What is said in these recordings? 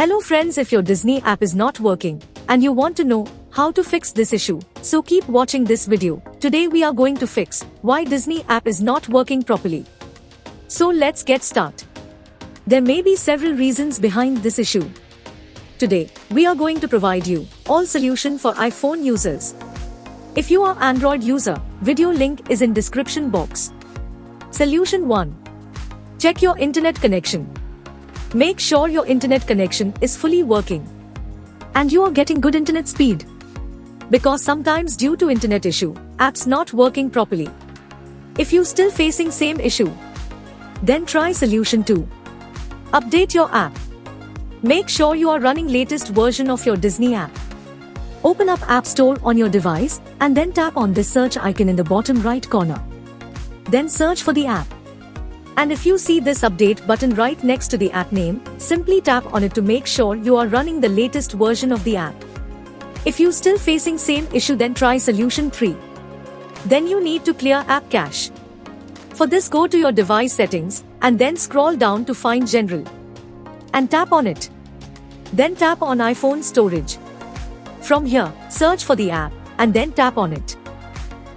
Hello friends, if your Disney app is not working and you want to know how to fix this issue, so keep watching this video. Today we are going to fix why Disney app is not working properly. So let's get started. There may be several reasons behind this issue. Today, we are going to provide you all solution for iPhone users. If you are Android user, video link is in description box. Solution 1. Check your internet connection. Make sure your internet connection is fully working and you are getting good internet speed. Because sometimes due to internet issue, apps not working properly. If you still facing same issue, then try solution 2. Update your app. Make sure you are running latest version of your Disney app. Open up App Store on your device and then tap on this search icon in the bottom right corner. Then search for the app. And if you see this update button right next to the app name, simply tap on it to make sure you are running the latest version of the app. If you still facing same issue, then try solution 3. Then you need to clear app cache. For this, go to your device settings and then scroll down to find general and tap on it. Then tap on iPhone storage. From here, search for the app and then tap on it.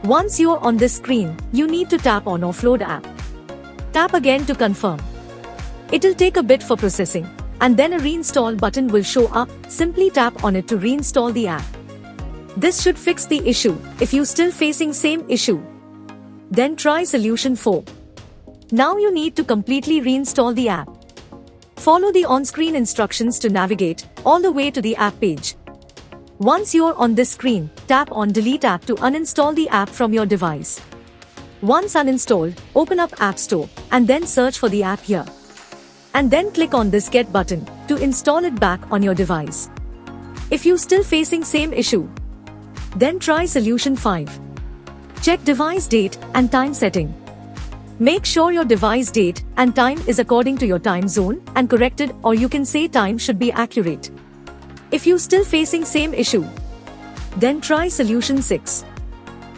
Once you are on this screen, you need to tap on offload app. Tap again to confirm. It'll take a bit for processing and then a reinstall button will show up. Simply tap on it to reinstall the app. This should fix the issue. If you still facing same issue, then try solution 4. Now you need to completely reinstall the app. Follow the on-screen instructions to navigate all the way to the app page. Once you're on this screen, tap on delete app to uninstall the app from your device. Once uninstalled, open up App Store and then search for the app here. And then click on this get button to install it back on your device. If you still facing same issue, then try solution 5. Check device date and time setting. Make sure your device date and time is according to your time zone and corrected, or you can say time should be accurate. If you still facing same issue, then try solution 6.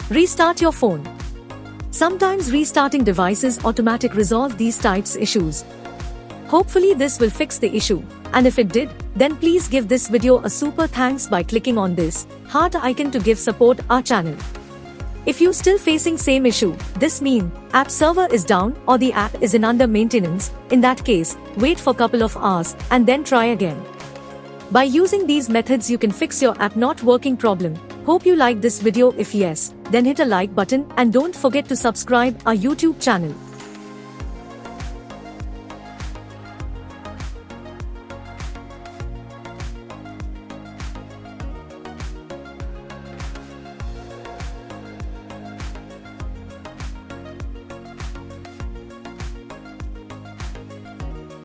Restart your phone. Sometimes restarting devices automatic resolve these types issues. Hopefully this will fix the issue, and if it did, then please give this video a super thanks by clicking on this heart icon to give support our channel. If you still facing same issue, this mean app server is down or the app is in under maintenance. In that case, wait for couple of hours and then try again. By using these methods you can fix your app not working problem. Hope you like this video. If yes, then hit a like button and don't forget to subscribe our YouTube channel.